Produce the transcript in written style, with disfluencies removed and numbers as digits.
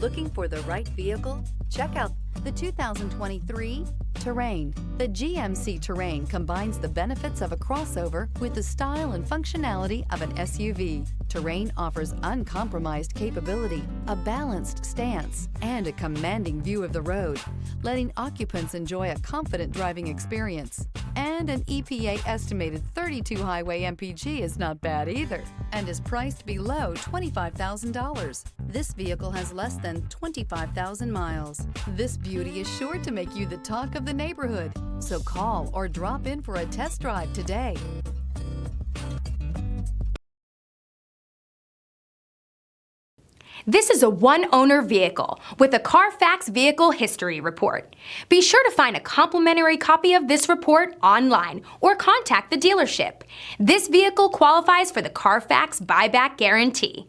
Looking for the right vehicle? Check out the 2023 Terrain. The GMC Terrain combines the benefits of a crossover with the style and functionality of an SUV. Terrain offers uncompromised capability, a balanced stance, and a commanding view of the road, letting occupants enjoy a confident driving experience. And an EPA estimated 32 highway MPG is not bad either, and is priced below $25,000. This vehicle has less than 25,000 miles. This beauty is sure to make you the talk of the neighborhood. So call or drop in for a test drive today. This is a one-owner vehicle with a Carfax Vehicle History Report. Be sure to find a complimentary copy of this report online or contact the dealership. This vehicle qualifies for the Carfax Buyback Guarantee.